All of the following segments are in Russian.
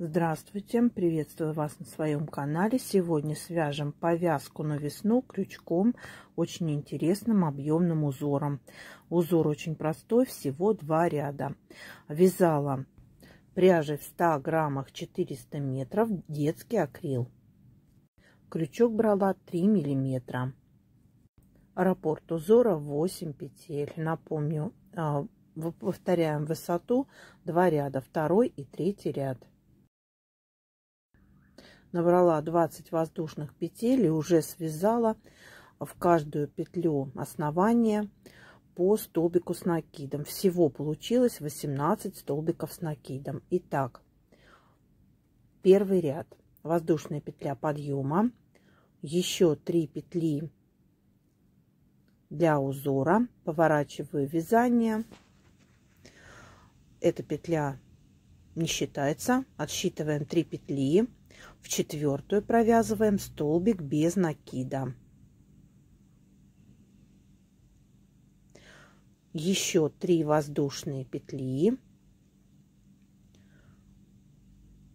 Здравствуйте! Приветствую вас на своем канале. Сегодня свяжем повязку на весну крючком, очень интересным объемным узором. Узор очень простой, всего 2 ряда. Вязала пряжей в 100 граммах 400 метров, детский акрил. Крючок брала 3 миллиметра. Раппорт узора 8 петель. Напомню, повторяем высоту 2 ряда, 2 и 3 ряд. Набрала 20 воздушных петель и уже связала в каждую петлю основания по столбику с накидом. Всего получилось 18 столбиков с накидом. Итак, первый ряд. Воздушная петля подъема, еще 3 петли для узора, поворачиваю вязание. Эта петля не считается, отсчитываем 3 петли. В 4-ю провязываем столбик без накида. Еще 3 воздушные петли.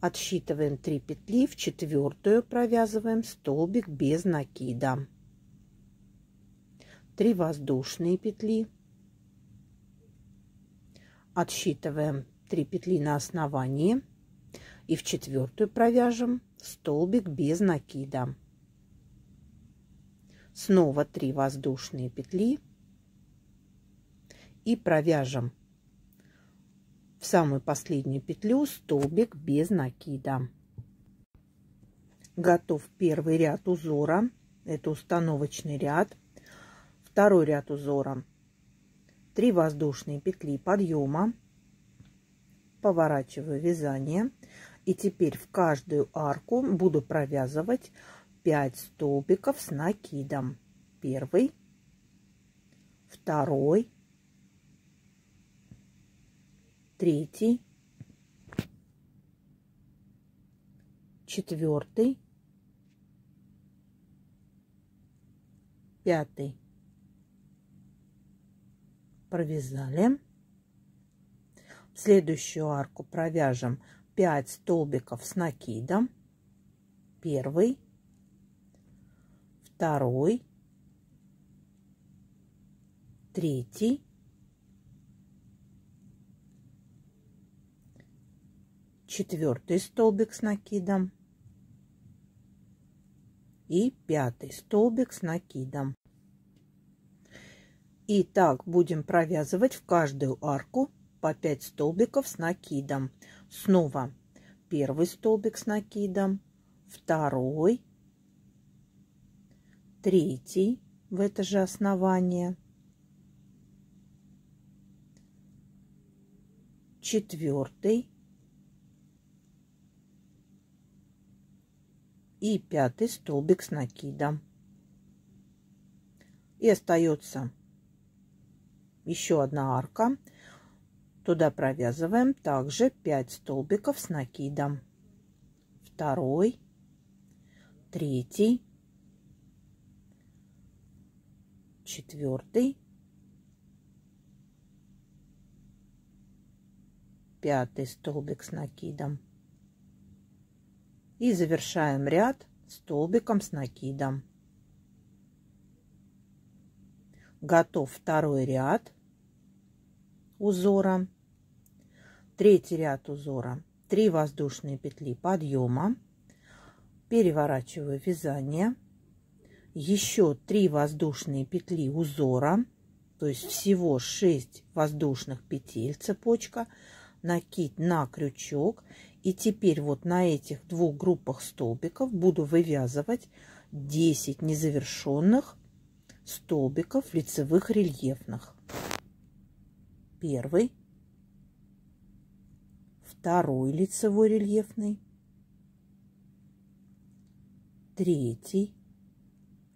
Отсчитываем 3 петли. В 4-ю провязываем столбик без накида. 3 воздушные петли. Отсчитываем 3 петли на основании. И в 4-ю провяжем столбик без накида. Снова 3 воздушные петли. И провяжем в самую последнюю петлю столбик без накида. Готов первый ряд узора. Это установочный ряд. Второй ряд узора. 3 воздушные петли подъема. Поворачиваю вязание. И теперь в каждую арку буду провязывать 5 столбиков с накидом. Первый, второй, третий, 4-й, 5-й. Провязали. В следующую арку провяжем 5 столбиков с накидом. Первый, второй, третий, 4-й столбик с накидом и 5-й столбик с накидом. И так будем провязывать в каждую арку по 5 столбиков с накидом. Снова первый столбик с накидом, второй, третий в это же основание, 4-й и 5-й столбик с накидом. И остается еще одна арка. Туда провязываем также 5 столбиков с накидом. Второй, третий, 4-й, 5-й столбик с накидом. И завершаем ряд столбиком с накидом. Готов второй ряд узора. Третий ряд узора. 3 воздушные петли подъема. Переворачиваю вязание. Еще 3 воздушные петли узора. То есть всего 6 воздушных петель цепочка. Накид на крючок. И теперь вот на этих 2 группах столбиков буду вывязывать 10 незавершенных столбиков лицевых рельефных. Первый, второй лицевой рельефный, третий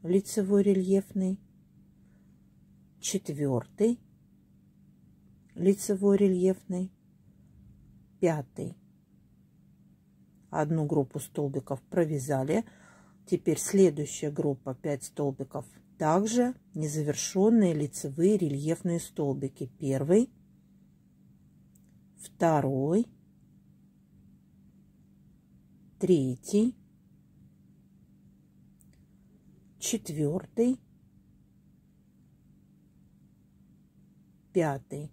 лицевой рельефный, 4-й лицевой рельефный, 5-й. Одну группу столбиков провязали. Теперь следующая группа 5 столбиков. Также незавершенные лицевые рельефные столбики. Первый, второй, третий, четвертый, пятый.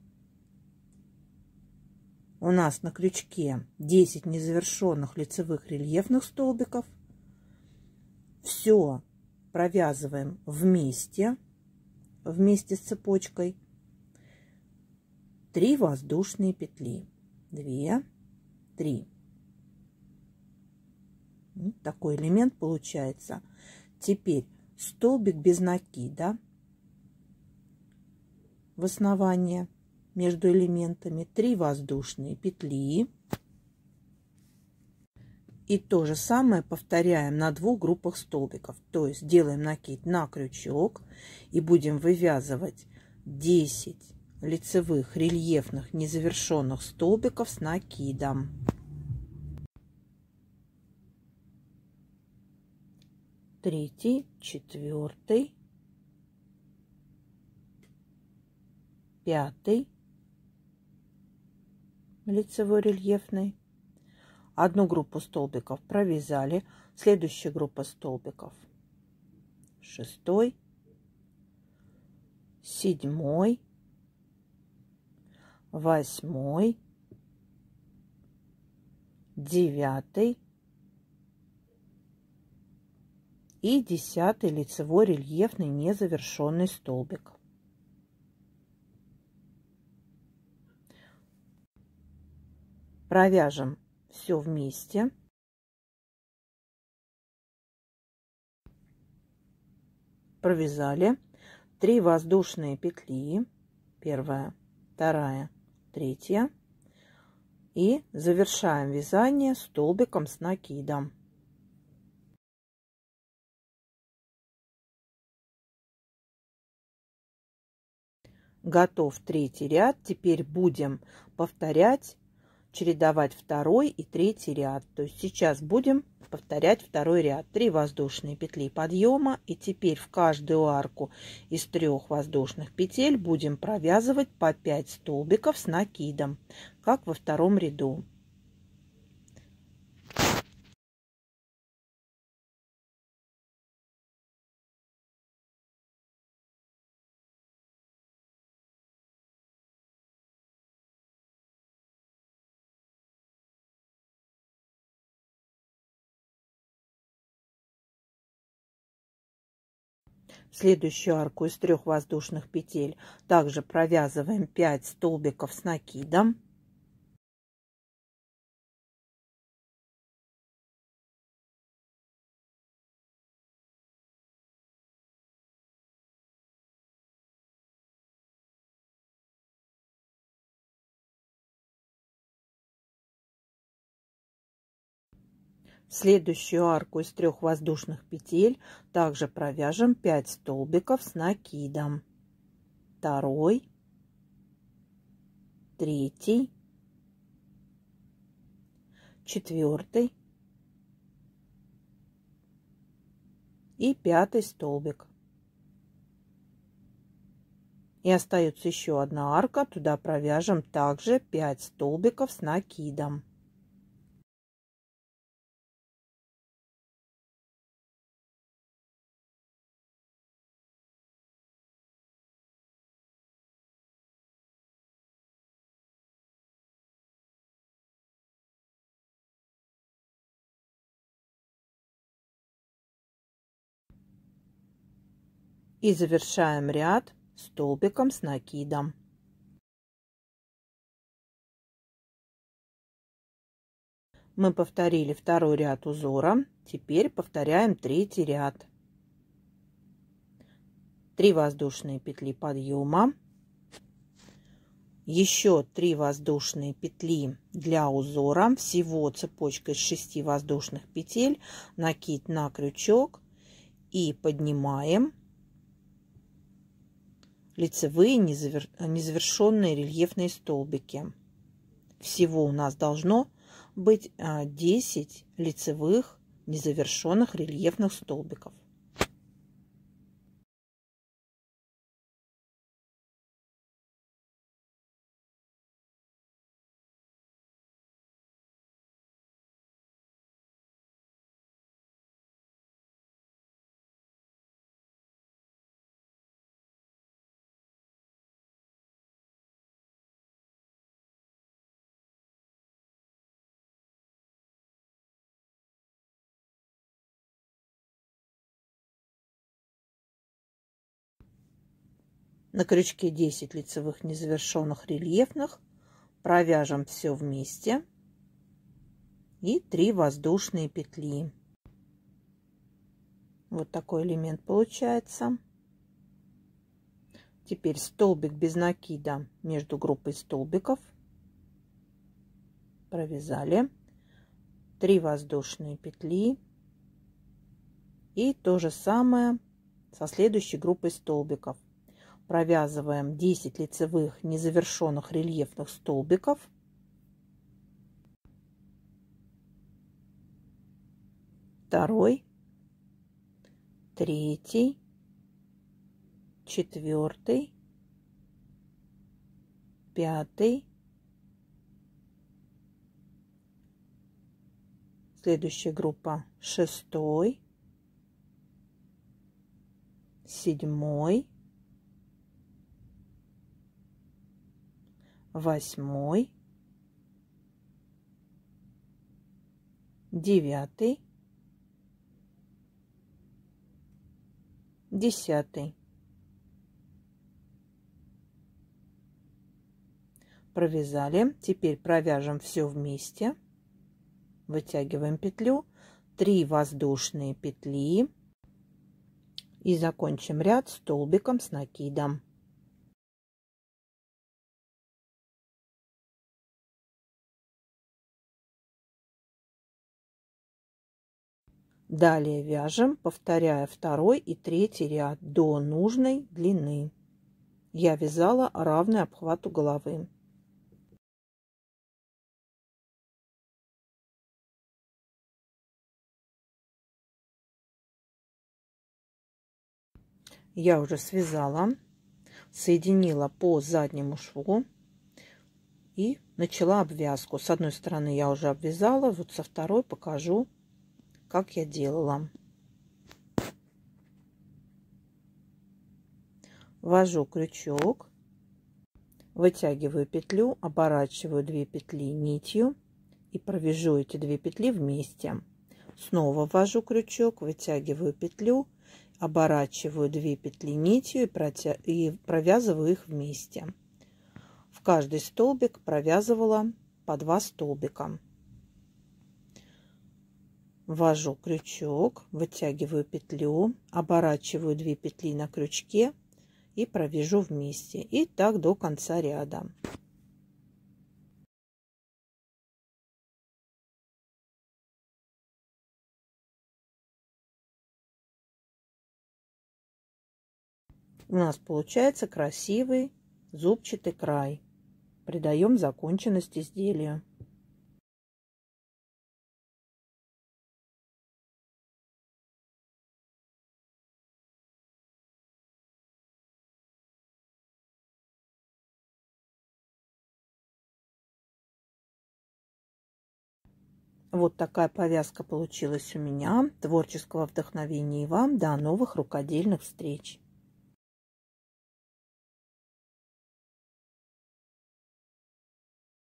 У нас на крючке 10 незавершенных лицевых рельефных столбиков. Все провязываем вместе с цепочкой. 3 воздушные петли. 2, 3. Вот такой элемент получается. Теперь столбик без накида в основание между элементами, 3 воздушные петли. И то же самое повторяем на 2 группах столбиков. То есть делаем накид на крючок и будем вывязывать 10 лицевых рельефных незавершенных столбиков с накидом. Третий, четвертый, пятый лицевой рельефный. Одну группу столбиков провязали. Следующая группа столбиков: 6, 7, 8, 9 и 10 лицевой рельефный незавершенный столбик. Провяжем все вместе. Провязали 3 воздушные петли, 1, 2, 3, и завершаем вязание столбиком с накидом. Готов 3-й ряд. Теперь будем повторять, чередовать 2-й и 3-й ряд. То есть сейчас будем повторять 2-й ряд. 3 воздушные петли подъема. И теперь в каждую арку из 3 воздушных петель будем провязывать по 5 столбиков с накидом, как во 2-м ряду. Следующую арку из 3 воздушных петель также провязываем 5 столбиков с накидом. Следующую арку из 3 воздушных петель также провяжем 5 столбиков с накидом. 2, 3, 4 и 5 столбик. И остается еще одна арка, туда провяжем также 5 столбиков с накидом. И завершаем ряд столбиком с накидом. Мы повторили 2-й ряд узора. Теперь повторяем 3-й ряд. 3 воздушные петли подъема. Еще 3 воздушные петли для узора. Всего цепочка из 6 воздушных петель. Накид на крючок. И поднимаем лицевые незавершенные рельефные столбики. Всего у нас должно быть 10 лицевых незавершенных рельефных столбиков. На крючке 10 лицевых незавершенных рельефных. Провяжем все вместе. И 3 воздушные петли. Вот такой элемент получается. Теперь столбик без накида между группой столбиков. Провязали. 3 воздушные петли. И то же самое со следующей группой столбиков. Провязываем 10 лицевых незавершенных рельефных столбиков. Второй, третий, четвертый, пятый. Следующая группа шестой, седьмой, восьмой, девятый, 10. Провязали. Теперь провяжем все вместе. Вытягиваем петлю. 3 воздушные петли. И закончим ряд столбиком с накидом. Далее вяжем, повторяя второй и третий ряд до нужной длины. Я вязала равный обхвату головы. Я уже связала, соединила по заднему шву и начала обвязку. С одной стороны я уже обвязала, вот со второй покажу, как я делала. Ввожу крючок, вытягиваю петлю, оборачиваю 2 петли нитью и провяжу эти 2 петли вместе. Снова ввожу крючок, вытягиваю петлю, оборачиваю 2 петли нитью и провязываю их вместе. В каждый столбик провязывала по 2 столбика. Ввожу крючок, вытягиваю петлю, оборачиваю 2 петли на крючке и провяжу вместе. И так до конца ряда. У нас получается красивый зубчатый край. Придаем законченность изделию. Вот такая повязка получилась у меня. Творческого вдохновения и вам. До новых рукодельных встреч!